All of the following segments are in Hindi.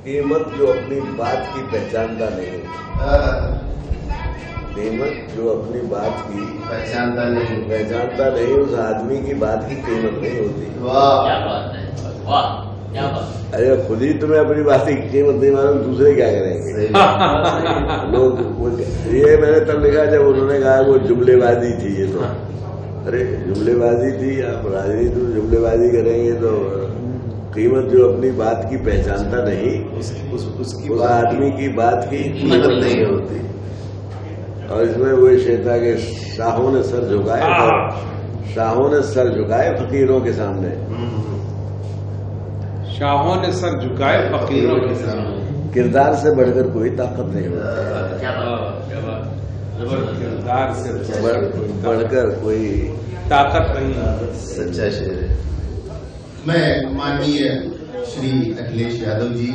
कीमत जो अपनी बात की पहचानता नहीं, कीमत जो अपनी बात की पहचानता नहीं, उस आदमी की बात की कीमत नहीं होती। वाह, क्या बात है, वाह क्या बात। अरे खुद ही तुम्हें अपनी बात की कीमत नहीं मालूम, दूसरे क्या करेंगे। सही बात। लोग ये मैंने तब लिखा जब उन्होंने कहा वो जुमलेबाजी थी। ये तो अरे जुमलेबाजी थी, आप राजनीति में जुमलेबाजी करेंगे तो कीमत जो अपनी बात की पहचानता नहीं, उसकी उस आदमी की बात की कीमत नहीं होती। और इसमें वो शेता के शाहों ने सर झुकाए, शाहों ने सर झुकाए फकीरों के सामने, शाहों ने सर झुकाए फकीरों के सामने। किरदार से बढ़कर कोई ताकत नहीं होती, क्या बात, क्या बात, जबरदस्त। किरदार से बढ़कर कोई ताकत नहीं। सच्चा शेर है। मैं माननीय श्री अखिलेश यादव जी,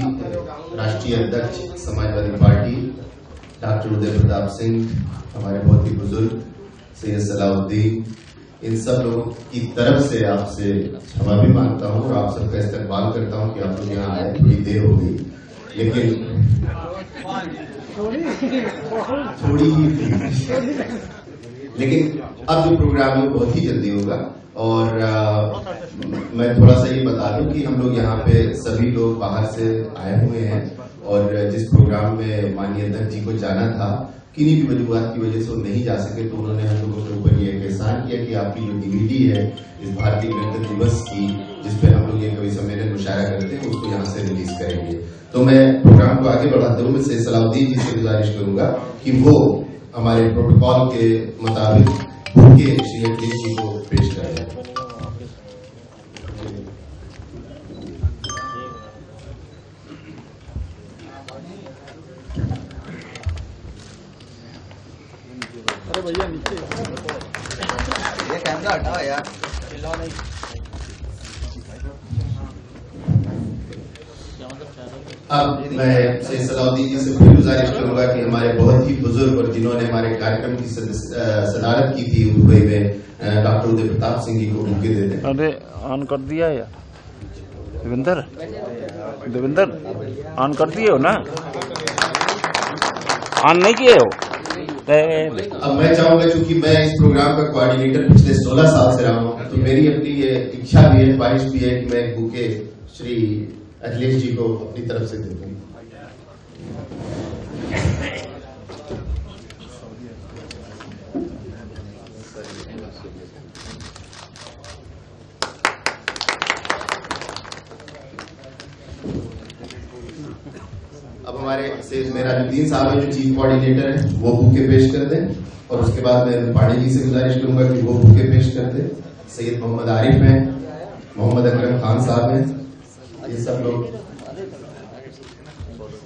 राष्ट्रीय अध्यक्ष समाजवादी पार्टी, डॉक्टर उदय प्रताप सिंह, हमारे बहुत ही बुजुर्ग सैयद सलाउद्दीन, इन सब लोगों की तरफ से आपसे क्षमा भी मांगता हूँ और आप सबका इस्तेमाल करता हूँ कि आप लोग यहाँ आए, थोड़ी देर हो गई, थोड़ी ही थी। लेकिन अब जो प्रोग्राम है वो बहुत ही जल्दी होगा। और मैं थोड़ा सा ये बता दूं कि हम लोग यहाँ पे सभी लोग बाहर से आए हुए हैं और जिस प्रोग्राम में माननीय अध्यक्ष जी को जाना था, किन्हीं भी वजूहत की वजह से वो नहीं जा सके, तो उन्होंने हम लोगों के ऊपर ये एहसान किया कि आपकी जो डीवीडी है इस भारतीय गणतंत्र दिवस की, जिसपे हम लोग ये कवि सम्मेलन मुशायरा करते हैं, उसको यहाँ से रिलीज करेंगे। तो मैं प्रोग्राम को आगे बढ़ाते हुए सैयद सलाउद्दीन जी से गुजारिश करूंगा कि वो हमारे प्रोटोकॉल के मुताबिक भूखे श्री अखिलेश जी को पेश करें। भैया नीचे ये कैमरा हटाओ यार, चिल्लाओ नहीं। अब मैं सैयद सलाउद्दीन जी से फिर गुजारिश करूंगा कि हमारे बहुत ही बुजुर्ग और जिन्होंने हमारे कार्यक्रम की सदारत की थी दुबई में, डॉक्टर उदय प्रताप सिंह जी को बुके दे दें। अरे ऑन कर दिया यार देवेंद्र, देवेंद्र ऑन कर दिए हो ना, ऑन नहीं किए हो। अब मैं चाहूंगा, चूंकि मैं इस प्रोग्राम का कोऑर्डिनेटर पिछले 16 साल से रहा हूं, तो मेरी अपनी ये इच्छा भी है, ख्वाहिश भी है कि मैं एक बुके श्री अखिलेश जी को अपनी तरफ से दे दूं। अब हमारे से मेराजुद्दीन साहब है जो चीफ कोऑर्डिनेटर है, वो बुके पेश कर दें और उसके बाद मैं पांडे जी से गुजारिश करूंगा कि वो बुके पेश कर दें। सैयद मोहम्मद आरिफ हैं, मोहम्मद अकरम खान साहब हैं, ये सब लोग,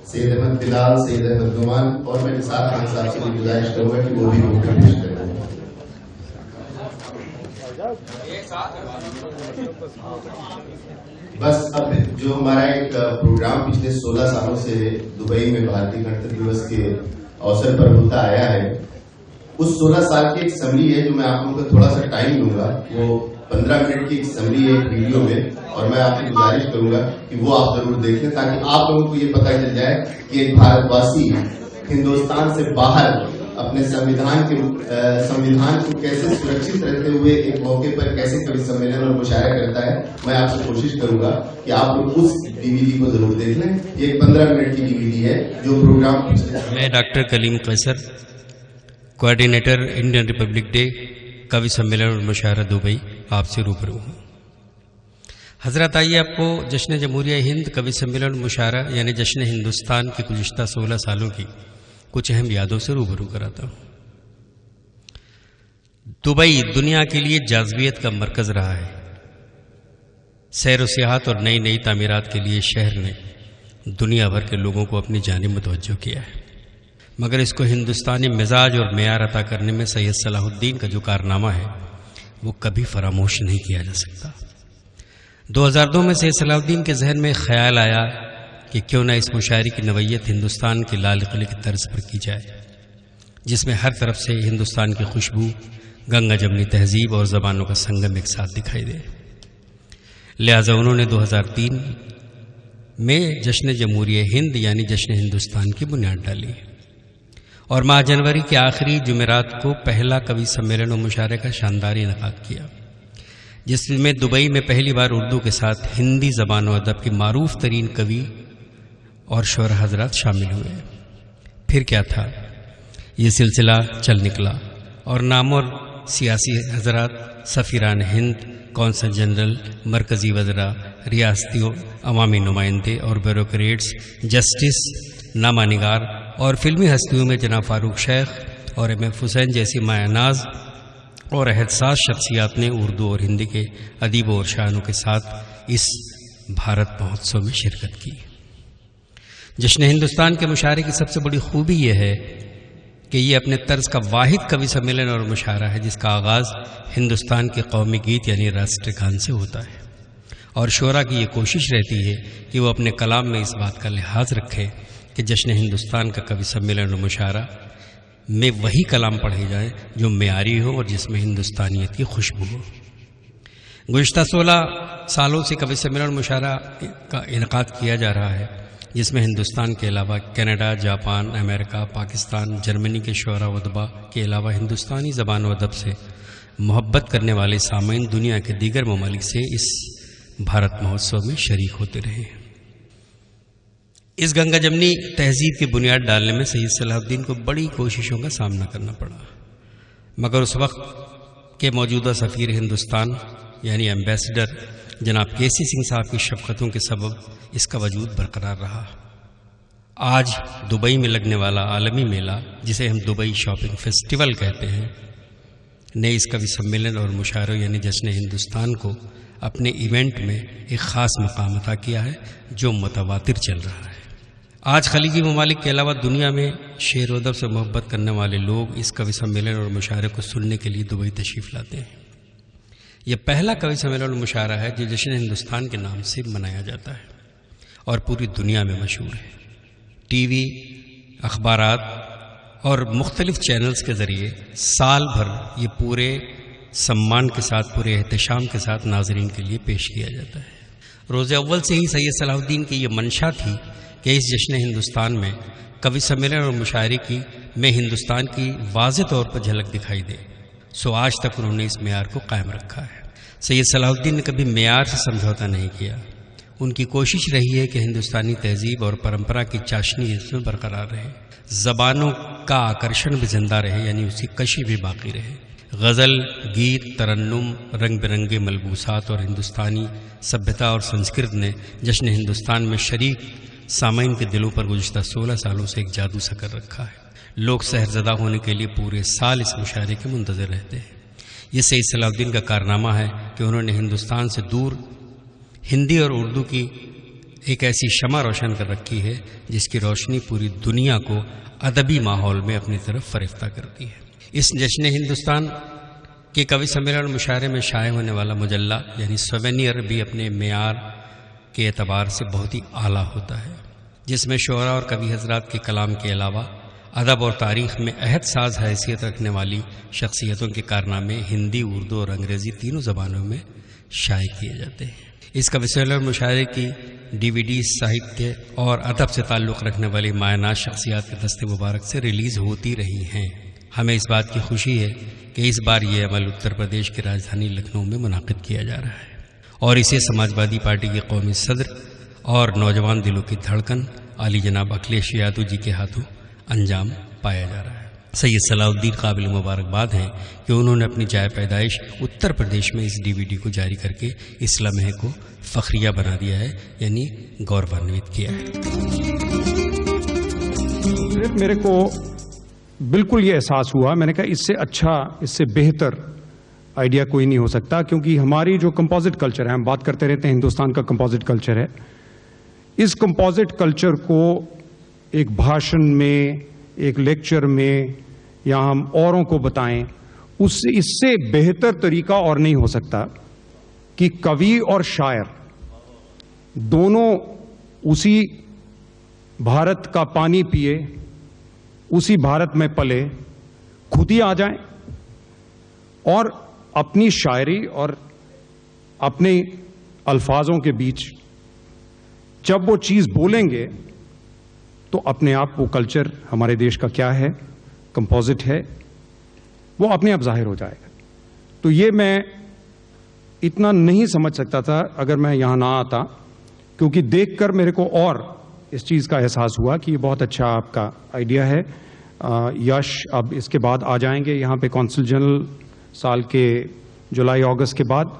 सैयद अहमद बिलाल, सैयद अहमद गुमान, और मैं निसार खान साहब से भी गुजारिश करूंगा कि वो भी बुके पेश कर दें। बस अब जो हमारा एक प्रोग्राम पिछले 16 सालों से दुबई में भारतीय गणतंत्र दिवस के अवसर पर होता आया है, उस 16 साल की एक समरी है जो मैं आप लोगों को थोड़ा सा टाइम दूंगा। वो 15 मिनट की एक समरी है एक वीडियो में, और मैं आपसे गुजारिश करूंगा कि वो आप जरूर देख लें, ताकि आप लोगों को ये पता चल जाए कि एक भारतवासी हिंदुस्तान से बाहर अपने संविधान को कैसे सुरक्षित रहते हुए एक मौके पर कैसे कवि सम्मेलन और मुशायरा करता है। मैं आपसे कोशिश करूंगा कि आप लोग उस डीवीडी को जरूर देख लें। ये एक 15 मिनट की डीवीडी है जो प्रोग्राम। मैं डॉक्टर कलीम कैसर, कोऑर्डिनेटर इंडियन रिपब्लिक डे कवि सम्मेलन और मुशायरा दुबई, आपसे रूबरू हूँ। हजरत आइए आपको जश्न जमहूरिया हिंद कवि सम्मेलन मुशायरा यानी जश्न हिंदुस्तान की गुज़िश्ता 16 सालों की कुछ अहम यादों से रूबरू कराता हूँ। दुबई दुनिया के लिए जाज़बियत का मरकज़ रहा है। सैर व सियाहत और नई नई तामीरात के लिए शहर ने दुनिया भर के लोगों को अपनी जानिब मुतवज्जो किया है, मगर इसको हिंदुस्तानी मिजाज और मेयार अता करने में सैयद सलाहुद्दीन का जो कारनामा है वो कभी फरामोश नहीं किया जा सकता। 2002 में सैयद सलाहुद्दीन के जहन में ख्याल आया कि क्यों ना इस मुशायरे की नवैयत हिंदुस्तान के लाल किले की तर्ज पर की जाए, जिसमें हर तरफ से हिंदुस्तान की खुशबू, गंगा जमनी तहजीब और ज़बानों का संगम एक साथ दिखाई दे। लिहाजा उन्होंने 2003 में जश्न जमहूरिया हिंद यानी जश्न हिंदुस्तान की बुनियाद डाली और माह जनवरी के आखिरी जुमेरात को पहला कवि सम्मेलन और मुशायरे का शानदार इनेकाद किया, जिसमें दुबई में पहली बार उर्दू के साथ हिंदी ज़बान व अदब के मारूफ तरीन कवि और शोरा हजरात शामिल हुए। फिर क्या था, ये सिलसिला चल निकला और नामवर सियासी हजरात, सफ़ीरान हिंद, कौंसल जनरल, मरकज़ी वज़रा, रियासती अवामी नुमाइंदे और ब्यूरोक्रेट्स, जस्टिस, नामानिगार और फिल्मी हस्तियों में जनाब फारूक शेख और M.F. हुसैन जैसी मायानाज और अहदसास शख्सियात ने उर्दू और हिंदी के अदीबों और शायरों के साथ इस भारत महोत्सव में शिरकत की। जश्न हिंदुस्तान के मुशायरे की सबसे बड़ी खूबी यह है कि ये अपने तर्ज का वाहिद कवि सम्मेलन और मुशायरा है जिसका आगाज़ हिंदुस्तान के कौमी गीत यानी राष्ट्रगान से होता है और शोरा की ये कोशिश रहती है कि वो अपने कलाम में इस बात का लिहाज रखे कि जश्न हिंदुस्तान का कवि सम्मेलन और मुशायरा में वही कलाम पढ़े जाएं जो मेयारी हो और जिसमें हिंदुस्तानियत की खुशबू हो। गुज़िश्ता 16 सालों से कवि सम्मेलन और मुशायरा का इनेकाद किया जा रहा है, जिसमें हिंदुस्तान के अलावा Canada, Japan, America, Pakistan, Germany के शोरा वदबा के अलावा हिंदुस्तानी ज़बान व अदब से मोहब्बत करने वाले सामीन दुनिया के दीगर ममालिक से इस भारत महोत्सव में शरीक होते रहे। इस गंगा जमनी तहजीब की बुनियाद डालने में सैयद सलाहुद्दीन को बड़ी कोशिशों का सामना करना पड़ा, मगर उस वक्त के मौजूदा सफ़ीर हिंदुस्तान यानी एम्बेसडर जनाब केसी सिंह साहब की शफ़क़तों के सबब इसका वजूद बरकरार रहा। आज दुबई में लगने वाला आलमी मेला, जिसे हम दुबई शॉपिंग फेस्टिवल कहते हैं, ने इस कवि सम्मेलन और मुशायरों यानी जश्न हिंदुस्तान को अपने इवेंट में एक ख़ास मकाम अता किया है जो मुतवातिर चल रहा है। आज खलीजी ममालिक के अलावा दुनिया में शेर व अदब से मोहब्बत करने वाले लोग इस कवि सम्मेलन और मुशायरे को सुनने के लिए दुबई तशरीफ़ लाते हैं। यह पहला कवि सम्मेलन और मुशायरा है जो जश्न हिंदुस्तान के नाम से मनाया जाता है और पूरी दुनिया में मशहूर है। टीवी, अखबारात और मुख्तलिफ चैनल्स के ज़रिए साल भर ये पूरे सम्मान के साथ, पूरे एहतशाम के साथ नाज़रीन के लिए पेश किया जाता है। रोज़े अव्वल से ही सैयद सलाहुद्दीन की ये मंशा थी कि इस जश्न हिंदुस्तान में कवि सम्मेलन और मुशायरे की में हिंदुस्तान की वाज़ेह तौर पर झलक दिखाई दे, सो आज तक उन्होंने इस मेयार को कायम रखा है। सैयद सलाहुद्दीन ने कभी मेयार से समझौता नहीं किया। उनकी कोशिश रही है कि हिंदुस्तानी तहजीब और परंपरा की चाशनी इसमें बरकरार रहे, ज़बानों का आकर्षण भी जिंदा रहे यानी उसकी कशी भी बाकी रहे। गज़ल, गीत, तरन्नुम, रंग बिरंगे मलबूसात और हिंदुस्तानी सभ्यता और संस्कृत ने जश्न हिंदुस्तान में शरीक सामीन के दिलों पर गुज़िश्ता 16 सालों से एक जादू सा कर रखा है। लोग सहरज़दा होने के लिए पूरे साल इस मुशायरे के मुंतज़िर रहते हैं। ये सैयद सलाहुद्दीन का कारनामा है कि उन्होंने हिंदुस्तान से दूर हिंदी और उर्दू की एक ऐसी शमा रोशन कर रखी है जिसकी रोशनी पूरी दुनिया को अदबी माहौल में अपनी तरफ फरिफ्ता करती है। इस जश्न हिंदुस्तान के कवि सम्मेलन और मुशायरे में शाये होने वाला मुजल्ला यानी सवेनियर भी अपने मेयार के एतबार से बहुत ही आला होता है, जिसमें शोरा और कवि हजरात के कलाम के अलावा अदब और तारीख़ में अहद साज हैसियत रखने वाली शख्सियतों के कारनामे हिंदी, उर्दू और अंग्रेज़ी तीनों ज़बानों में शाये किए जाते हैं। इस कवि सम्मेलन और मुशायरे की DVD साहित्य और अदब से ताल्लुक़ रखने वाली मायनाज शख्सियात के दस्ते मुबारक से रिलीज़ होती रही हैं। हमें इस बात की खुशी है कि इस बार ये अमल उत्तर प्रदेश की राजधानी लखनऊ में मुनाकिद किया जा रहा है और इसे समाजवादी पार्टी के कौमी सदर और नौजवान दिलों की धड़कन आली जनाब अखिलेश यादव जी के हाथों अंजाम पाया जा रहा है। सैयद सलाहुद्दीन काबिल मुबारकबाद हैं कि उन्होंने अपनी जाए पैदाइश उत्तर प्रदेश में इस DVD को जारी करके इस लम्हे को फ़ख्रिया बना दिया है यानी गौरवान्वित किया है। मेरे को बिल्कुल ये एहसास हुआ, मैंने कहा इससे अच्छा, इससे बेहतर आइडिया कोई नहीं हो सकता, क्योंकि हमारी जो कंपोजिट कल्चर है, हम बात करते रहते हैं हिंदुस्तान का कंपोजिट कल्चर है, इस कंपोजिट कल्चर को एक भाषण में, एक लेक्चर में या हम औरों को बताएं, उससे इससे बेहतर तरीका और नहीं हो सकता कि कवि और शायर दोनों उसी भारत का पानी पिए, उसी भारत में पले, खुद ही आ जाएं और अपनी शायरी और अपने अल्फाजों के बीच जब वो चीज बोलेंगे तो अपने आप वो कल्चर हमारे देश का क्या है, कंपोजिट है, वो अपने आप जाहिर हो जाएगा। तो ये मैं इतना नहीं समझ सकता था अगर मैं यहां ना आता, क्योंकि देखकर मेरे को और इस चीज का एहसास हुआ कि ये बहुत अच्छा आपका आइडिया है। यश अब इसके बाद आ जाएंगे यहाँ पे कौंसल जनरल साल के जुलाई अगस्त के बाद,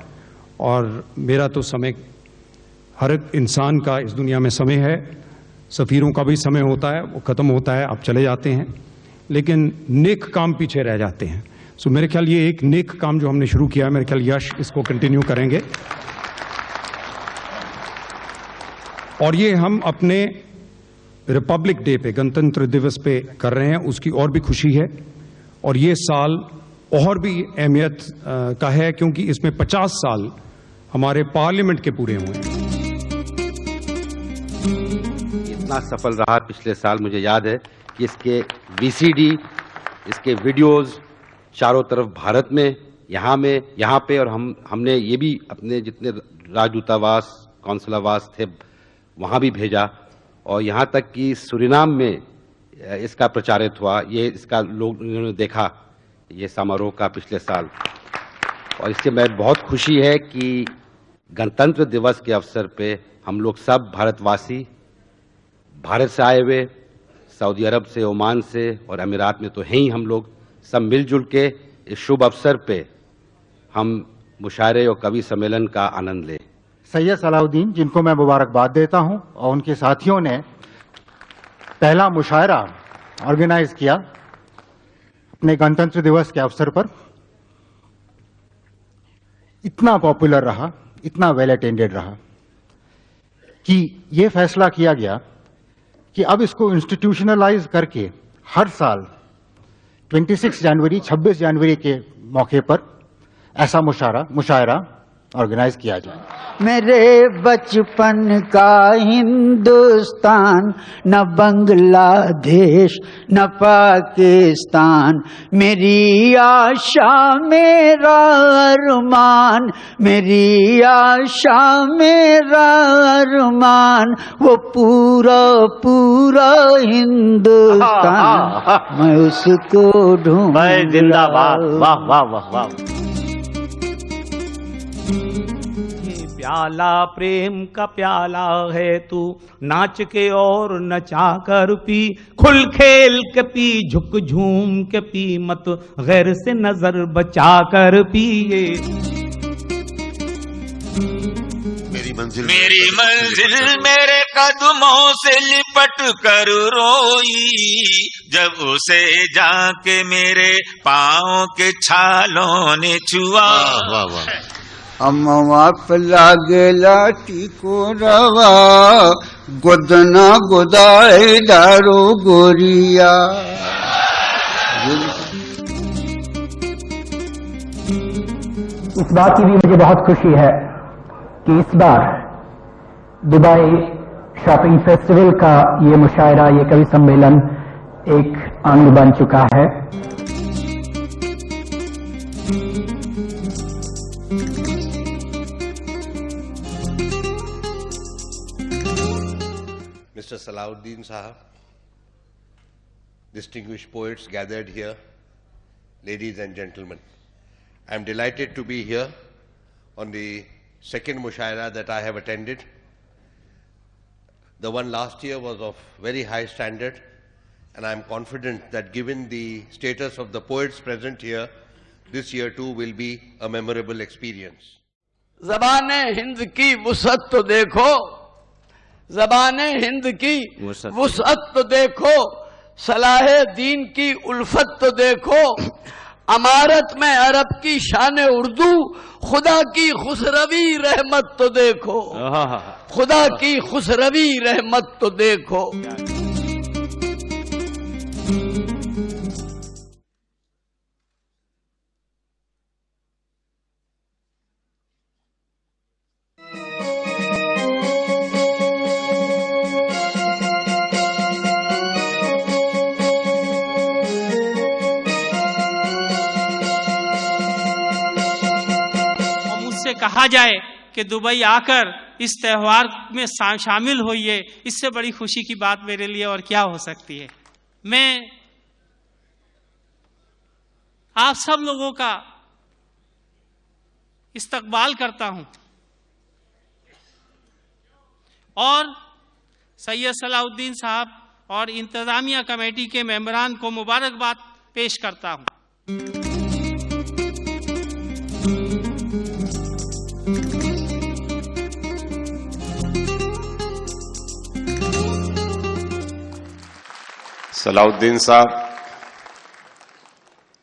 और मेरा तो समय, हर एक इंसान का इस दुनिया में समय है, सफ़ीरों का भी समय होता है, वो ख़त्म होता है, आप चले जाते हैं, लेकिन नेक काम पीछे रह जाते हैं। सो मेरे ख्याल ये एक नेक काम जो हमने शुरू किया है, मेरे ख्याल यश इसको कंटिन्यू करेंगे। और ये हम अपने रिपब्लिक डे पे, गणतंत्र दिवस पे कर रहे हैं, उसकी और भी खुशी है। और ये साल और भी अहमियत का है क्योंकि इसमें 50 साल हमारे पार्लियामेंट के पूरे हुए हैं। इतना सफल रहा पिछले साल, मुझे याद है कि इसके वीसीडी, इसके वीडियोस चारों तरफ भारत में, यहाँ पे, और हमने ये भी अपने जितने राजदूतावास, कौंसलावास थे वहाँ भी भेजा, और यहाँ तक कि सूरीनाम में इसका प्रचारित हुआ। ये इसका लोगों ने देखा ये समारोह का पिछले साल, और इससे मैं बहुत खुशी है कि गणतंत्र दिवस के अवसर पे हम लोग सब भारतवासी, भारत से आए हुए, सऊदी अरब से, ओमान से और अमीरात में तो हैं ही, हम लोग सब मिलजुल के इस शुभ अवसर पे हम मुशायरे और कवि सम्मेलन का आनंद लें। सैयद सलाउद्दीन, जिनको मैं मुबारकबाद देता हूं, और उनके साथियों ने पहला मुशायरा ऑर्गेनाइज किया अपने गणतंत्र दिवस के अवसर पर, इतना पॉपुलर रहा, इतना वेल अटेंडेड रहा कि यह फैसला किया गया कि अब इसको इंस्टीट्यूशनलाइज करके हर साल 26 जनवरी के मौके पर ऐसा मुशायरा ऑर्गेनाइज किया जाए। मेरे बचपन का हिंदुस्तान, न बांग्लादेश न पाकिस्तान, मेरी आशा मेरा अरमान, मेरी आशा मेरा अरमान, वो पूरा पूरा हिंदुस्तान, मैं उसको ढूंढ। जिंदाबाद, वाह वाह वाह वाह। प्याला प्रेम का प्याला है, तू नाच के और नचा कर पी, खुल खेल के पी, झुक झूम के पी, मत गैर से नजर बचा कर पिए। मेरी मंजिल मेरे कदमों से लिपट कर रोई, जब उसे जाके मेरे पाँव के छालों ने छुआ। वाह वाह। अमवा पे लागेला टीको रवा, गोदना गोदाए दारो गोरिया। इस बात की भी मुझे बहुत खुशी है कि इस बार दुबई शॉपिंग फेस्टिवल का ये मुशायरा, ये कवि सम्मेलन एक अंग बन चुका है। Mr. Salahuddin Sahab, distinguished poets gathered here, ladies and gentlemen, I am delighted to be here on the second mushaira that I have attended. The one last year was of very high standard, and I am confident that given the status of the poets present here, this year too will be a memorable experience. ज़बाने Hind की वुसअत तो देखो, ज़बाने हिंद की वुसअत तो देखो, सलाहे दीन की उल्फत तो देखो, अमारत में अरब की शान उर्दू, खुदा की खुसरवी रहमत तो देखो, खुदा की खुसरवी रहमत तो देखो। कहा जाए कि दुबई आकर इस त्यौहार में शामिल होइए, इससे बड़ी खुशी की बात मेरे लिए और क्या हो सकती है। मैं आप सब लोगों का इस्तकबाल करता हूं और सैयद सलाउद्दीन साहब और इंतजामिया कमेटी के मेंबरान को मुबारकबाद पेश करता हूं। सलाउद्दीन साहब,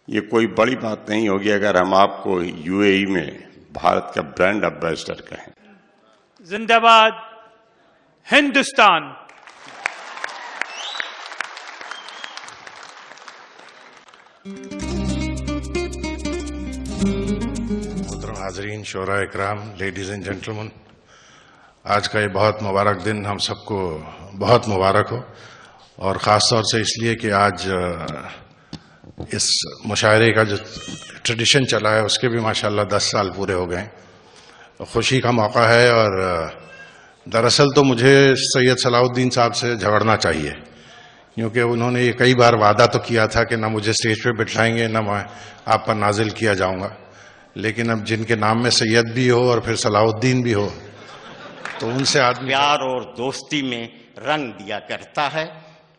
ये कोई बड़ी बात नहीं होगी अगर हम आपको यूएई में भारत का ब्रांड एम्बेसडर कहें। जिंदाबाद हिंदुस्तान। मोहतरम हाजरीन, शोरा इकराम, लेडीज एंड जेंटलमैन, आज का ये बहुत मुबारक दिन हम सबको बहुत मुबारक हो, और ख़ास तौर से इसलिए कि आज इस मुशायरे का जो ट्रेडिशन चला है उसके भी माशाल्लाह 10 साल पूरे हो गए। खुशी का मौका है, और दरअसल तो मुझे सैयद सलाउद्दीन साहब से झगड़ना चाहिए, क्योंकि उन्होंने ये कई बार वादा तो किया था कि ना मुझे स्टेज पे बिठाएंगे ना मैं आप पर नाजिल किया जाऊंगा, लेकिन अब जिनके नाम में सैयद भी हो और फिर सलाउद्दीन भी हो तो उनसे आदमी प्यार और दोस्ती में रंग दिया करता है।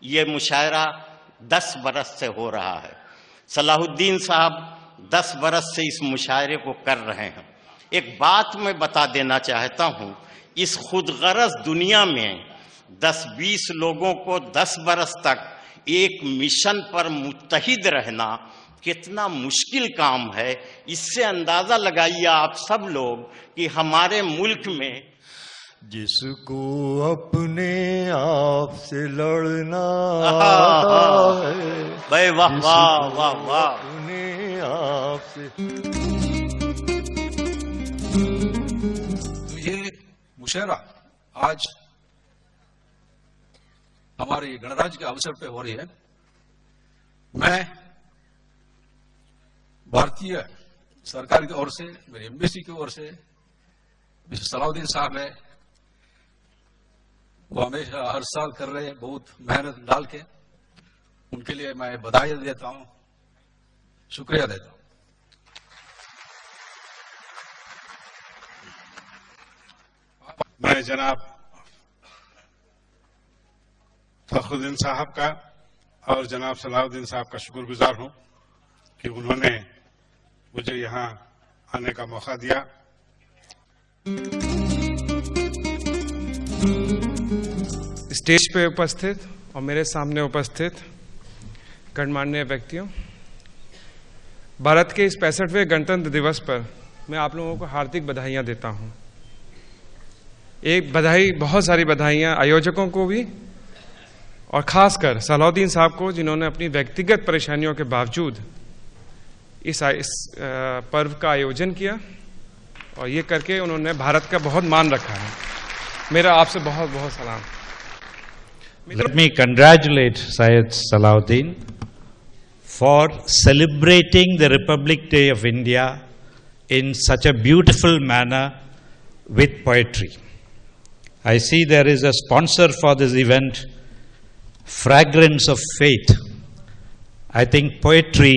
ये मुशायरा 10 बरस से हो रहा है। सलाहुद्दीन साहब 10 बरस से इस मुशायरे को कर रहे हैं। एक बात मैं बता देना चाहता हूं, इस खुदगरज दुनिया में 10-20 लोगों को 10 बरस तक एक मिशन पर मुत्तहिद रहना कितना मुश्किल काम है। इससे अंदाजा लगाइए आप सब लोग कि हमारे मुल्क में जिसको अपने आप से लड़ना है, भाई वाह वाह वाह वाह, अपने आप से। ये मुशायरा आज हमारे गणराज्य के अवसर पे हो रही है। मैं भारतीय सरकार की ओर से, मेरी एम्बेसी की ओर से, मिस्टर सलाउद्दीन साहब है, वो हमेशा हर साल कर रहे हैं बहुत मेहनत डाल के, उनके लिए मैं बधाई देता हूं, शुक्रिया देता हूं। मैं जनाब फखरुद्दीन साहब का और जनाब सलाउद्दीन साहब का शुक्रगुजार हूं कि उन्होंने मुझे यहां आने का मौका दिया। स्टेज पे उपस्थित और मेरे सामने उपस्थित गणमान्य व्यक्तियों, भारत के इस 65वें गणतंत्र दिवस पर मैं आप लोगों को हार्दिक बधाइयां देता हूं। एक बधाई, बहुत सारी बधाइयां आयोजकों को भी, और खासकर सलाउद्दीन साहब को, जिन्होंने अपनी व्यक्तिगत परेशानियों के बावजूद इस पर्व का आयोजन किया, और ये करके उन्होंने भारत का बहुत मान रखा है। मेरा आपसे बहुत बहुत सलाम। Let me congratulate Syed Salahuddin for celebrating the Republic Day of India in such a beautiful manner with poetry. I see there is a sponsor for this event, Fragrance of Faith. I think poetry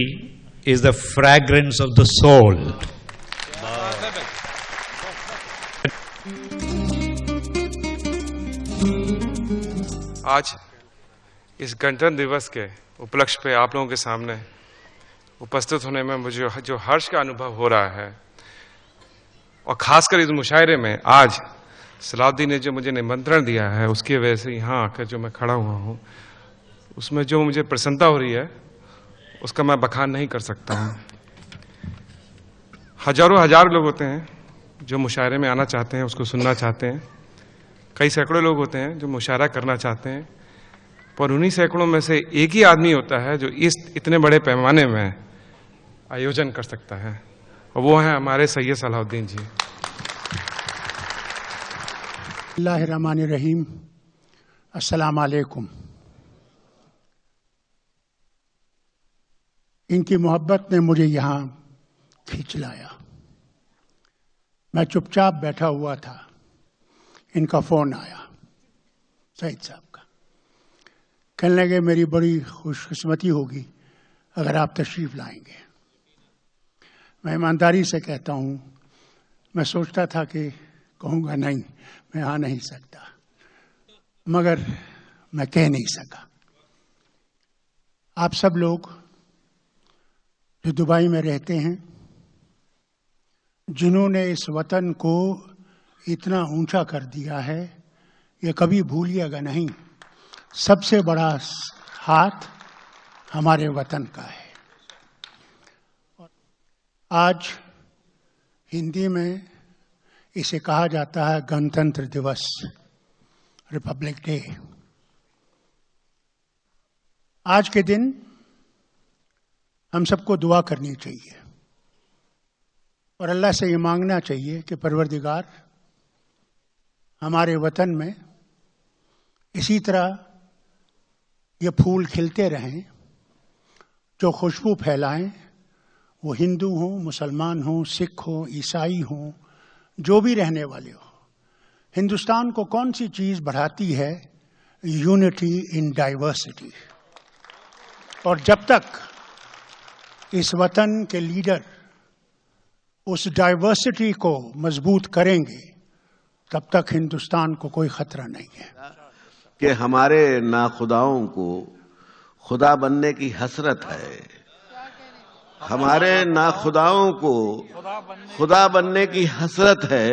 is the fragrance of the soul. आज इस गणतंत्र दिवस के उपलक्ष्य पे आप लोगों के सामने उपस्थित होने में मुझे जो हर्ष का अनुभव हो रहा है, और खासकर इस मुशायरे में आज सलाउद्दीन ने जो मुझे निमंत्रण दिया है, उसकी वजह से यहाँ आकर जो मैं खड़ा हुआ हूँ, उसमें जो मुझे प्रसन्नता हो रही है उसका मैं बखान नहीं कर सकता हूँ। हजारों हजार लोग होते हैं जो मुशायरे में आना चाहते हैं, उसको सुनना चाहते हैं। कई सैकड़ों लोग होते हैं जो मुशायरा करना चाहते हैं, पर उन्हीं सैकड़ों में से एक ही आदमी होता है जो इस इतने बड़े पैमाने में आयोजन कर सकता है, और वो है हमारे सैयद सलाहुद्दीन जी। बिस्मिल्लाहिर्रहमानिर्रहीम, अस्सलाम वालेकुम। इनकी मोहब्बत ने मुझे यहाँ खींच लाया। मैं चुपचाप बैठा हुआ था, इनका फ़ोन आया सईद साहब का। कहने लगे मेरी बड़ी खुशकिस्मती होगी अगर आप तशरीफ़ लाएंगे। मैं ईमानदारी से कहता हूँ, मैं सोचता था कि कहूँगा नहीं, मैं आ नहीं सकता, मगर मैं कह नहीं सका। आप सब लोग जो दुबई में रहते हैं, जिन्होंने इस वतन को इतना ऊंचा कर दिया है, ये कभी भूलिएगा नहीं, सबसे बड़ा हाथ हमारे वतन का है। आज हिंदी में इसे कहा जाता है गणतंत्र दिवस, रिपब्लिक डे। आज के दिन हम सबको दुआ करनी चाहिए और अल्लाह से ये मांगना चाहिए कि परवरदिगार हमारे वतन में इसी तरह ये फूल खिलते रहें, जो खुशबू फैलाएं, वो हिंदू हों, मुसलमान हों, सिख हों, ईसाई हों, जो भी रहने वाले हों। हिंदुस्तान को कौन सी चीज़ बढ़ाती है? Unity in diversity. और जब तक इस वतन के लीडर उस डाइवर्सिटी को मजबूत करेंगे, तब तक हिंदुस्तान को कोई खतरा नहीं है। कि हमारे नाखुदाओं को खुदा बनने की हसरत है, हमारे नाखुदाओं को खुदा बनने की हसरत है,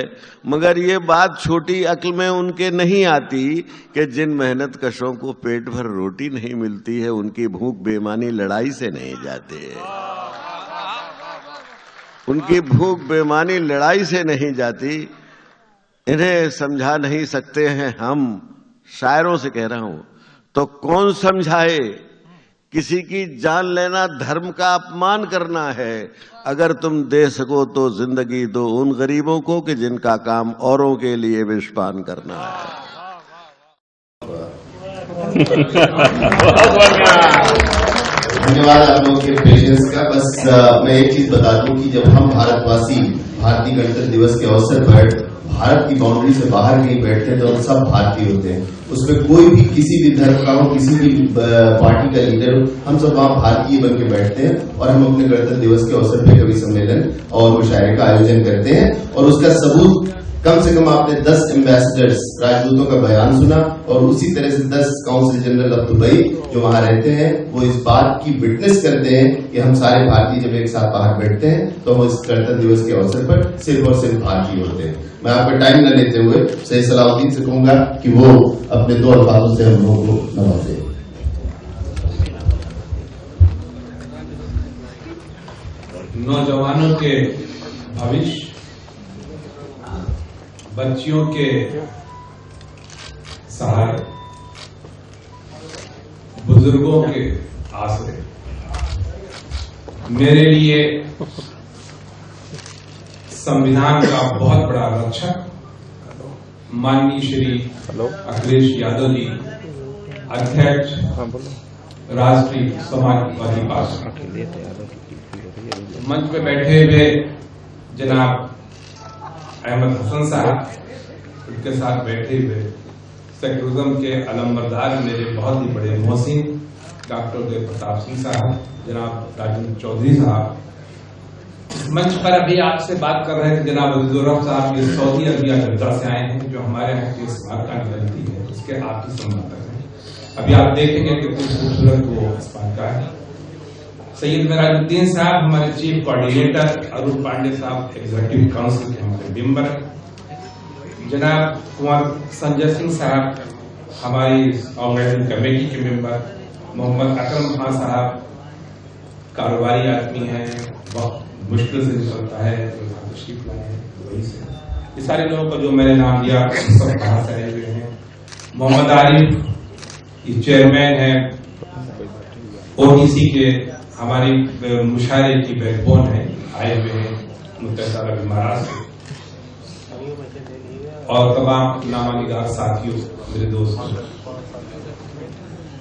मगर ये बात छोटी अक्ल में उनके नहीं आती कि जिन मेहनत कशों को पेट भर रोटी नहीं मिलती है, उनकी भूख बेमानी लड़ाई से नहीं जाती है, उनकी भूख बेमानी लड़ाई से नहीं जाती। इन्हें समझा नहीं सकते हैं हम, शायरों से कह रहा हूं, तो कौन समझाए? किसी की जान लेना धर्म का अपमान करना है। अगर तुम दे सको तो जिंदगी दो उन गरीबों को कि जिनका काम औरों के लिए विषपान करना है। धन्यवाद आप लोगों के पेशेंस का। बस मैं एक चीज बता दूं कि जब हम भारतवासी भारतीय गणतंत्र दिवस के अवसर पर भारत की बाउंड्री से बाहर कहीं बैठते हैं तो हम सब भारतीय होते हैं। उसमें कोई भी किसी भी धर्म का हो, किसी भी पार्टी का लीडर हो, हम सब वहाँ भारतीय बन के बैठते हैं और हम अपने गणतंत्र दिवस के अवसर पर कवि सम्मेलन और मुशायरे का आयोजन करते हैं। और उसका सबूत कम से कम आपने 10 एम्बेसडर्स, राजदूतों का बयान सुना, और उसी तरह से 10 काउंसिल जनरल ऑफ दुबई जो वहां रहते हैं, वो इस बात की विटनेस करते हैं कि हम सारे भारतीय जब एक साथ बाहर बैठते हैं तो हम इस गणतंत्र दिवस के अवसर पर सिर्फ और सिर्फ भारतीय होते हैं। मैं आपका टाइम न लेते हुए सैयद सलाहुद्दीन से कहूंगा कि वो अपने 2 अल्फाजों से हम लोगों को नवाजे। नौजवानों के भविष्य, बच्चियों के सहारे, बुजुर्गों के आसरे, मेरे लिए संविधान का बहुत बड़ा रक्षक माननीय श्री अखिलेश यादव जी, अध्यक्ष राष्ट्रीय समाजवादी पार्टी, मंच पे बैठे हुए जनाब अहमद हसन साहब, उनके साथ बैठे हुए सेक्युलरिज्म के अलंबरदार मेरे बहुत ही बड़े मोहसिन डॉक्टर देव प्रताप सिंह साहब, जनाब राजेंद्र चौधरी साहब, मंच पर अभी आपसे बात कर रहे थे जनाब अब्दुल साहब, ये सऊदी अरबिया जद्दा से आए हैं, जो हमारे यहाँ की इस्पात का गलती है उसके आपकी संबंध है। अभी आप देखेंगे कितनी खूबसूरत वो इस्पात का है। सैयद मेराजुद्दीन साहब हमारे चीफ कोऑर्डिनेटर, अरुण पांडे साहब एग्जीक्यूटिव काउंसिल के हमारे मेंबर, जनाब कुंवर संजय सिंह साहब हमारी ऑर्गेनाइजिंग कमेटी के मेंबर, मोहम्मद अकरम खान साहब कारोबारी आदमी हैं, बहुत मुश्किल से चलता है, तो तशरीफ लाए हैं वही से। ये सारे लोगों को जो मैंने नाम दिया सब बाहर से आए हुए हैं। मोहम्मद आरिफ ये चेयरमैन है ओटीसी के, हमारी मुशायरे की बैकबोन है, आए हुए हैं मुत्तहदा अरब इमारात से, और तमाम नामानिगार साथियों, मेरे दोस्तों।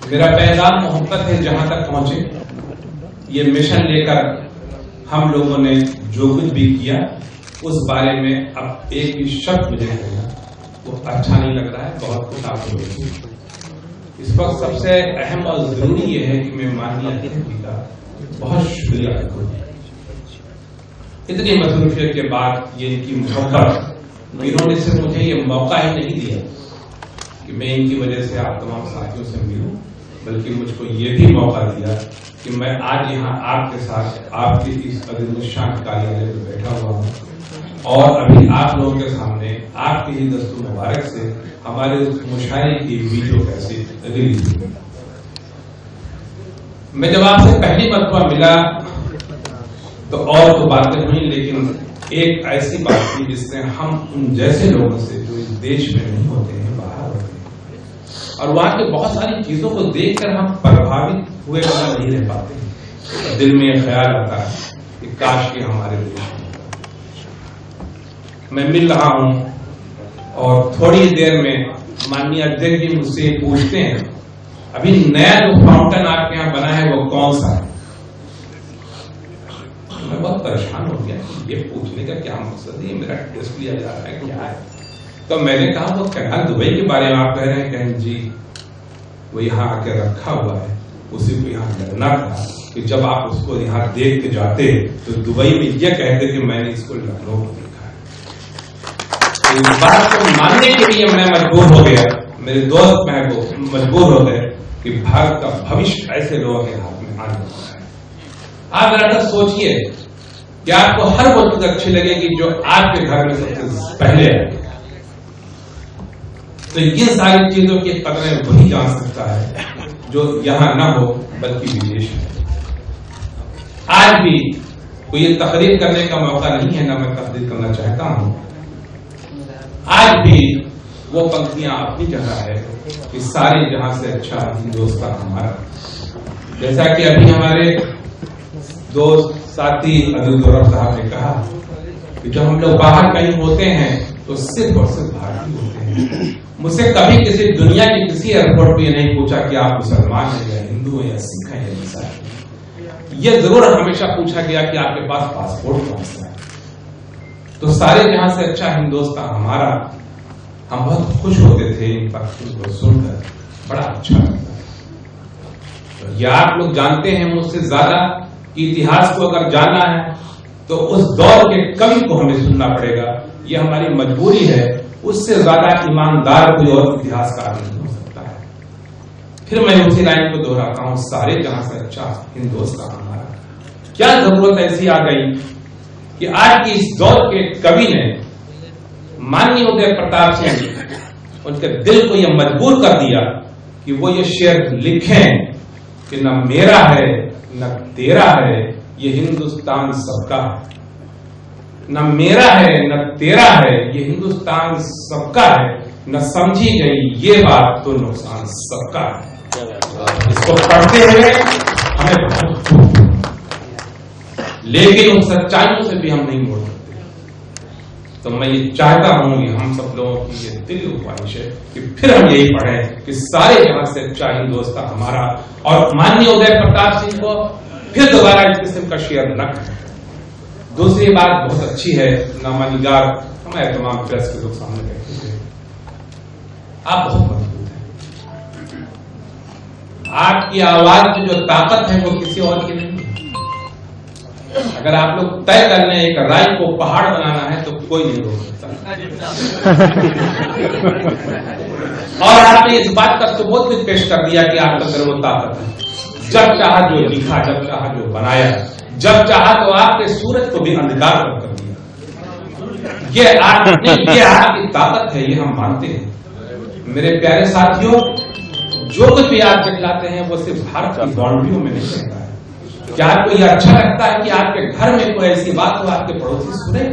मेरा पैगाम मोहब्बत है जहां तक पहुंचे। ये मिशन लेकर हम लोगों ने जो कुछ भी किया उस बारे में अब एक भी शब्द मुझे कहना, वो अच्छा नहीं लग रहा है, बहुत खुशाब। इस वक्त सबसे अहम और जरूरी ये है कि मैं माननीय अतिथि का बहुत शुक्रिया अदा करूं। इतनी मसरूफियत के बाद ये इनकी मोहब्बत, इन्होंने सिर्फ मुझे ये मौका ही नहीं दिया कि मैं इनकी वजह से आप तमाम साथियों से मिलूं, बल्कि मुझको ये भी मौका दिया कि मैं आज यहाँ आपके साथ आपके इस अज़ीमुश्शान कार्यालय में बैठा हुआ हूँ और अभी आप लोगों के सामने आपके ही दस्तूर मुबारक से हमारे उस मुशायरे की वीडियो कैसेट रिलीज हुई। मैं जब आपसे पहली मरतबा मिला तो और तो बातें हुई, लेकिन एक ऐसी बात थी जिससे हम उन जैसे लोगों से जो इस देश में नहीं होते हैं, बाहर होते हैं, और वहां की बहुत सारी चीजों को देखकर हम प्रभावित हुए बना नहीं रह पाते। दिल में यह ख्याल आता है कि काश के हमारे देश में। मैं मिल रहा हूं और थोड़ी देर में माननीय अध्यक्ष जी मुझसे पूछते हैं, अभी नया जो फाउंटेन आपके यहाँ बना है वो कौन सा है? मैं बहुत परेशान हो गया, ये पूछने का क्या मकसद है, मेरा टेस्ट लिया जा रहा है, क्या है? तो मैंने कहा वो कैनाल दुबई के बारे में आप कह रहे हैं? कहें जी वो यहाँ आके रखा हुआ है, उसी को यहाँ लगना था कि जब आप उसको यहाँ देख के जाते तो दुबई में ये कहते कि मैंने इसको लखनऊ में देखा है। इस बात को मानने के लिए मैं मजबूर हो गया, मेरे दोस्त मजबूर हो गए कि भारत का भविष्य ऐसे लोगों के हाथ में आने वाला है। आप जरा सोचिए कि आपको हर वो चीज अच्छी लगेगी जो आपके घर में सबसे पहले है, तो इन सारी चीजों की कदरें वही जान सकता है जो यहां न हो बल्कि विदेश में। आज भी कोई ये तकरीर करने का मौका नहीं है, ना मैं तकरीर करना चाहता हूं। आज भी वो पंक्तियां अपनी जगह है कि सारे जहां से अच्छा हिंदुस्तान हमारा। जैसा कि अभी हमारे दोस्त साथी अब्दुल गौरव साहब ने कहा कि जब हम लोग बाहर कहीं होते हैं तो सिर्फ और सिर्फ भारतीय होते हैं। मुझसे कभी किसी दुनिया के किसी एयरपोर्ट पे नहीं पूछा कि आप मुसलमान हैं या हिंदू हैं या सिख हैं या ईसाई। ये जरूर हमेशा पूछा गया कि आपके पास पासपोर्ट कौन सा है। तो सारे जहां से अच्छा हिंदुस्तान हमारा, हम बहुत खुश होते थे इन पंक्तियों को सुनकर, बड़ा अच्छा लगता है। ये आप लोग जानते हैं मुझसे ज्यादा कि इतिहास को अगर जानना है तो उस दौर के कवि को हमें सुनना पड़ेगा, ये हमारी मजबूरी है। उससे ज्यादा ईमानदार कोई और इतिहासकार नहीं हो सकता है। फिर मैं उसी लाइन को दोहराता हूं, सारे जहां से अच्छा हिंदुस्तान हमारा। क्या जरूरत ऐसी आ गई कि आज की इस दौर के कवि ने, माननीय उदय प्रताप सिंह, उनके दिल को यह मजबूर कर दिया कि वो ये शेर लिखें कि न मेरा है न तेरा है, ये हिंदुस्तान सबका है। न मेरा है न तेरा है, ये हिंदुस्तान सबका है। न समझी गई ये बात तो नुकसान सबका है। इसको पढ़ते हुए हमें बहुत, लेकिन उन सच्चाइयों से भी हम नहीं मोड़ सकते। तो मैं ये चाहता हूं कि हम सब लोगों की ये दिल ख्वाहिश है कि फिर हम यही पढ़ें कि सारे जहां से अच्छा हिंदुस्तान हमारा, और माननीय उदय प्रताप सिंह को फिर दोबारा इस किस्म का शेयर न करें। दूसरी बात बहुत अच्छी है, नामानिगार हमारे तमाम प्रेस के लोग सामने बैठे थे, आप बहुत मजबूत हैं। आपकी आवाज की जो ताकत है वो किसी और की नहीं है। अगर आप लोग तय करने एक राय को पहाड़ बनाना है तो कोई नहीं रोक सकता। और आपने इस बात का सबूत भी पेश कर दिया कि आपका अंदर वो ताकत है। जब चाहा जो लिखा, जब चाहा जो बनाया, जब चाहा तो आपके सूरज को भी अंधकार कर दिया। ये आपकी ताकत है, ये हम मानते हैं। मेरे प्यारे साथियों, जो कुछ भी आप दिखलाते हैं वो सिर्फ भारत की बाउंड्रियों में नहीं चलता है। क्या आपको यह अच्छा लगता है कि आपके घर में कोई ऐसी बात हो आपके पड़ोसी सुने?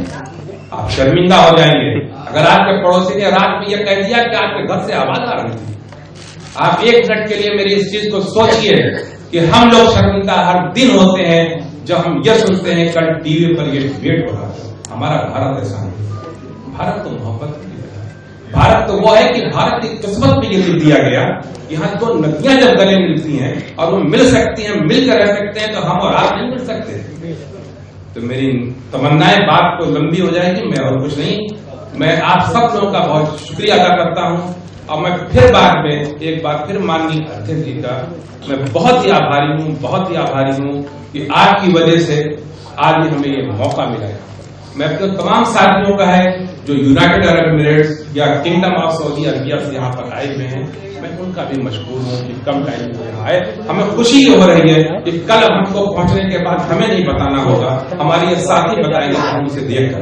आप शर्मिंदा हो जाएंगे अगर आपके पड़ोसी ने रात में यह कह दिया कि आपके घर से आवाज आ रही थी। आप एक मिनट के लिए मेरी इस चीज को सोचिए कि हम लोग शर्मिंदा हर दिन होते हैं जब हम ये सुनते हैं कल टीवी पर ये डिबेट हो रहा है। हमारा भारत ऐसा नहीं। भारत तो मोहब्बत की जगह है। भारत तो वो है कि भारत की किस्मत में ये लिख दिया गया, यहाँ दो नदियां जब गले मिलती हैं और वो मिल सकती हैं, मिलकर रह सकते हैं, तो हम और आप नहीं मिल सकते। तो मेरी तमन्नाएं बात तो लंबी हो जाएगी, मैं और कुछ नहीं, मैं आप सब लोगों का बहुत शुक्रिया अदा करता हूं और मैं फिर बाद में एक बार फिर माननीय अध्यक्ष जी का मैं बहुत ही आभारी हूं कि आपकी वजह से आज हमें ये मौका मिला है। मैं अपने तमाम साथियों का है जो यूनाइटेड अरब एमिरेट्स या किंगडम ऑफ सऊदी अरबिया से यहाँ पर आए हुए हैं, मैं उनका भी मशहूर हूँ कि कम टाइम में यहाँ आए। हमें खुशी हो रही है कि कल हमको पहुंचने के बाद हमें नहीं बताना होगा, हमारे ये साथी बताएंगे, हम उसे देख कर।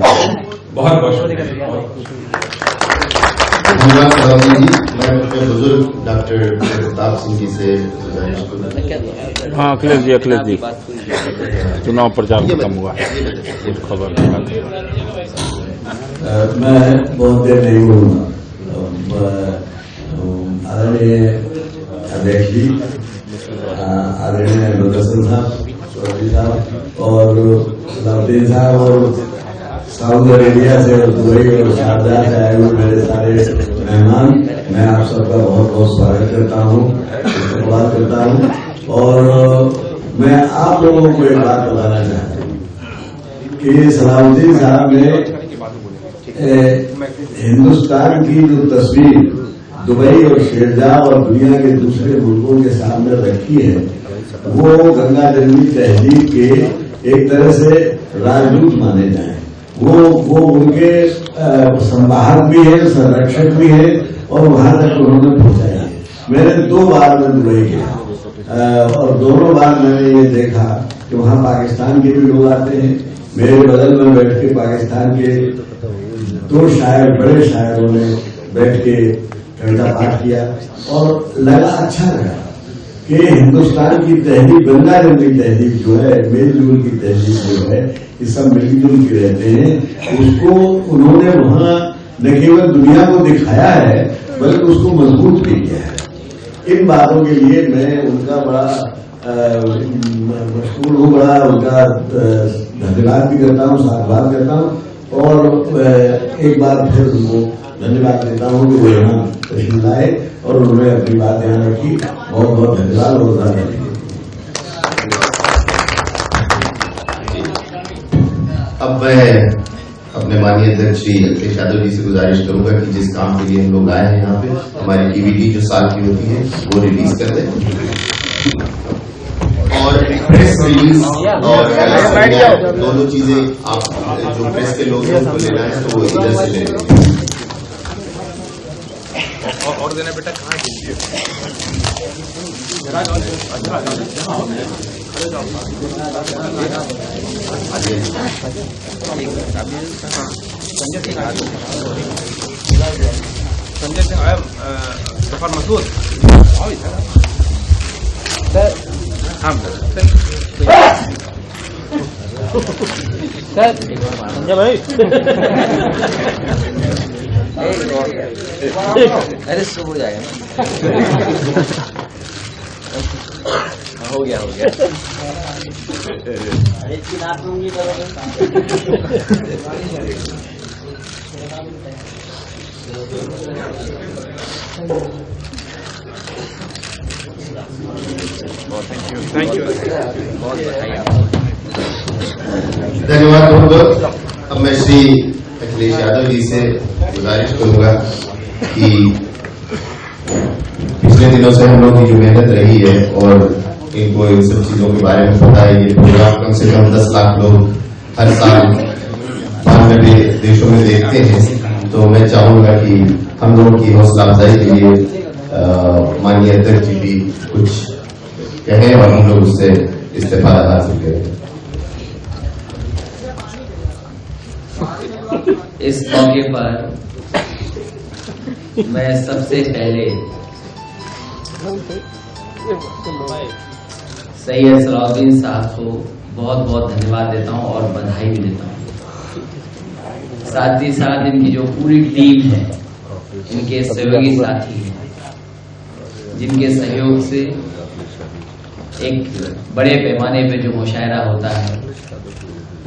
बहुत बहुत शुक्रिया। धन्यवाद सलाउद्दीन जी। मैं बुजुर्ग डॉक्टर प्रताप सिंह जी से गुजारिश करूंगा। हाँ अखिलेश जी चुनाव प्रचार खत्म हुआ, कुछ खबर मैं बहुत देर नहीं बोलूंगा। आदरणीय अध्यक्ष जी, आदरणीय मुदस्सिर साहब, चौधरी साहब और सलाउद्दीन साहब और सऊदी अरेबिया से और दुबई और शारजाह से आए हुए मेरे सारे मेहमान, मैं आप सबका बहुत बहुत स्वागत करता हूँ, धन्यवाद करता हूँ। और मैं आप लोगों को एक बात बताना चाहता हूँ कि सलाउद्दीन साहब ने हिंदुस्तान की जो तस्वीर दुबई और शारजाह और दुनिया के दूसरे मुल्कों के सामने रखी है, वो गंगा जमुनी तहजीब के एक तरह से राजदूत माने जाए। वो उनके संवाहक भी है, संरक्षक भी है और वहां तक उन्होंने पहुंचाया है। मैंने 2 बार में दुबई गया और दोनों बार मैंने ये देखा कि वहां पाकिस्तान के भी लोग आते हैं। मेरे बगल में बैठ के पाकिस्तान के 2 शायर, बड़े शायरों ने बैठ के कविता पाठ किया और लगा, अच्छा लगा कि हिंदुस्तान की तहजीब, गंगा जमुनी तहजीब जो है, मेलजोल की तहजीब जो है, ये सब मिलजुल के रहते हैं, उसको उन्होंने वहां न केवल दुनिया को दिखाया है बल्कि उसको मजबूत भी किया है। इन बातों के लिए मैं उनका बड़ा मशहूर हूँ, बड़ा उनका धन्यवाद भी करता हूँ, साधुवाद करता हूँ और एक बार फिर उनको धन्यवाद देता हूँ कि वो यहाँ तशरीफ लाए और उन्होंने अपनी बात यहाँ रखी। बहुत बहुत धन्यवाद और धन्यवाद। अब मैं अपने माननीय अध्यक्ष श्री अखिलेश यादव जी से गुजारिश करूंगा कि जिस काम के लिए हम लोग आए हैं यहाँ पे, हमारी डीवीडी जो साल की होती है वो रिलीज कर दें और प्रेस रिलीज और दोनों चीजें आप जो प्रेस के लोग हैं उनको लेना है तो वो इधर से ले लें। और देना बेटा कहाँ संजय सिंह आया सफर मसूद संजय भाई अरे सब हो जाएगा हो गया थैंक यू बहुत बधाई। धन्यवाद बहुत बहुत। अब मैं श्री अखिलेश यादव जी से गुजारिश करूंगा कि पिछले दिनों से हम लोग की जो मेहनत रही है और इनको इन सब चीजों के बारे में पता है, ये प्रोग्राम कम से कम 10 लाख लोग हर साल 92 देशों में देखते हैं, तो मैं चाहूंगा कि हम लोगों की हौसला अफजाई के लिए माननीय अध्यक्ष जी भी कुछ कहें और हम लोग उससे इस्तेफादा हासिल करें। इस मौके पर मैं सबसे पहले सैयद सलाउद्दीन साहब को बहुत बहुत धन्यवाद देता हूं और बधाई भी देता हूं। साथ ही साथ इनकी जो पूरी टीम है, इनके सहयोगी साथी हैं, जिनके सहयोग से एक बड़े पैमाने पे जो मुशायरा होता है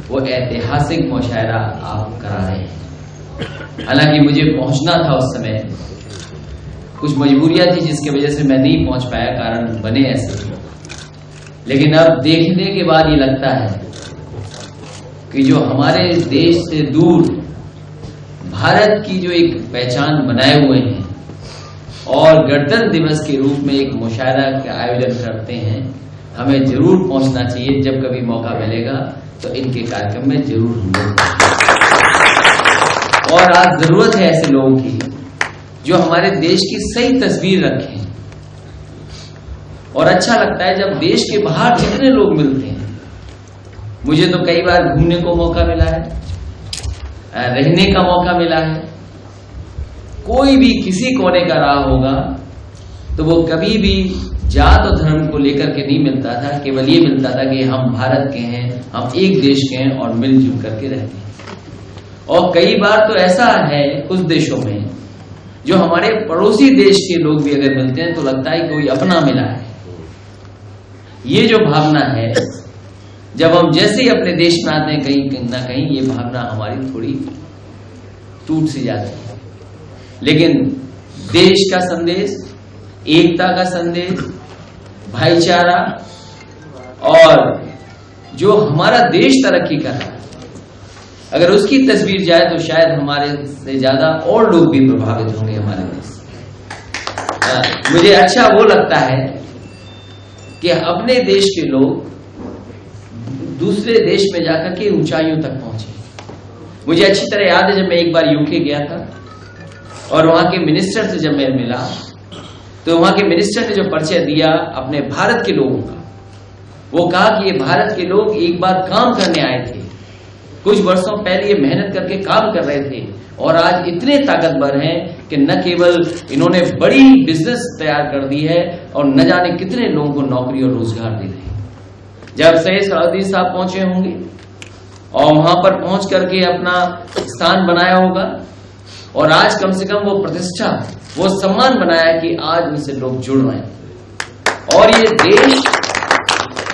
वो ऐतिहासिक मुशायरा आप करा रहे हैं। हालांकि मुझे पहुंचना था उस समय, कुछ मजबूरियां थी जिसकी वजह से मैं नहीं पहुंच पाया, कारण बने ऐसे। लेकिन अब देखने के बाद ये लगता है कि जो हमारे देश से दूर भारत की जो एक पहचान बनाए हुए हैं और गणतंत्र दिवस के रूप में एक मुशायरा का आयोजन करते हैं, हमें जरूर पहुंचना चाहिए। जब कभी मौका मिलेगा तो इनके कार्यक्रम में जरूर होंगे। और आज जरूरत है ऐसे लोगों की जो हमारे देश की सही तस्वीर रखें। और अच्छा लगता है जब देश के बाहर जितने लोग मिलते हैं, मुझे तो कई बार घूमने को मौका मिला है, रहने का मौका मिला है। कोई भी किसी कोने का रहा होगा तो वो कभी भी जात और धर्म को लेकर के नहीं मिलता था, केवल ये मिलता था कि हम भारत के हैं, हम एक देश के हैं और मिलजुल करके रहते हैं। और कई बार तो ऐसा है कुछ देशों में जो हमारे पड़ोसी देश के लोग भी अगर मिलते हैं तो लगता है कोई अपना मिला है। ये जो भावना है, जब हम जैसे ही अपने देश में आते हैं कहीं ना कहीं ये भावना हमारी थोड़ी टूट सी जाती है। लेकिन देश का संदेश, एकता का संदेश, भाईचारा और जो हमारा देश तरक्की कर रहा है, अगर उसकी तस्वीर जाए तो शायद हमारे से ज्यादा और लोग भी प्रभावित होंगे हमारे देश से। मुझे अच्छा वो लगता है कि अपने देश के लोग दूसरे देश में जाकर के ऊंचाइयों तक पहुंचे। मुझे अच्छी तरह याद है जब मैं एक बार यूके गया था और वहां के मिनिस्टर से जब मैं मिला तो वहां के मिनिस्टर ने जो परिचय दिया अपने भारत के लोगों का, वो कहा कि ये भारत के लोग एक बार काम करने आए थे, कुछ वर्षों पहले ये मेहनत करके काम कर रहे थे और आज इतने ताकतवर हैं कि न केवल इन्होंने बड़ी बिजनेस तैयार कर दी है और न जाने कितने लोगों को नौकरी और रोजगार दे रहे हैं। जब सैयद सलाहुद्दीन साहब पहुंचे होंगे और वहां पर पहुंच करके अपना स्थान बनाया होगा और आज कम से कम वो प्रतिष्ठा, वो सम्मान बनाया कि आज उनसे लोग जुड़ रहे हैं और ये देश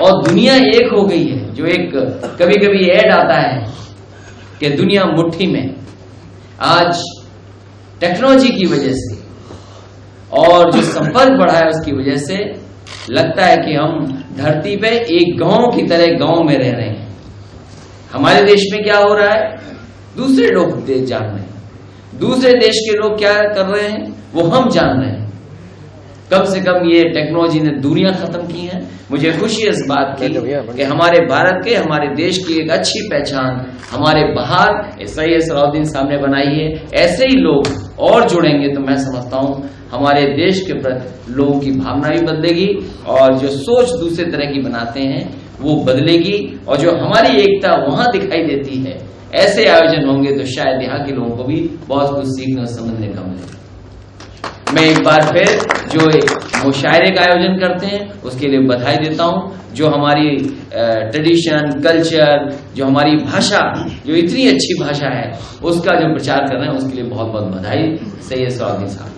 और दुनिया एक हो गई है। जो एक कभी कभी ऐड आता है कि दुनिया मुट्ठी में, आज टेक्नोलॉजी की वजह से और जो संपर्क बढ़ा है उसकी वजह से लगता है कि हम धरती पे एक गांव की तरह गांव में रह रहे हैं। हमारे देश में क्या हो रहा है दूसरे लोग जान रहे हैं, दूसरे देश के लोग क्या कर रहे हैं वो हम जान रहे हैं। कम से कम ये टेक्नोलॉजी ने दूरियां खत्म की हैं। मुझे खुशी है इस बात की कि हमारे भारत के, हमारे देश की एक अच्छी पहचान हमारे बाहर सैयद सलाहुद्दीन साहब ने बनाई है। ऐसे ही लोग और जुड़ेंगे तो मैं समझता हूं हमारे देश के प्रति लोगों की भावना भी बदलेगी और जो सोच दूसरे तरह की बनाते हैं वो बदलेगी और जो हमारी एकता वहां दिखाई देती है, ऐसे आयोजन होंगे तो शायद यहाँ के लोगों को भी बहुत कुछ सीखने और समझने का मिलेगा। मैं एक बार फिर जो मुशायरे का आयोजन करते हैं उसके लिए बधाई देता हूं। जो हमारी ट्रेडिशन, कल्चर, जो हमारी भाषा, जो इतनी अच्छी भाषा है उसका जो प्रचार कर रहे हैं उसके लिए बहुत बहुत बधाई सैयद सलाहुद्दीन साहब।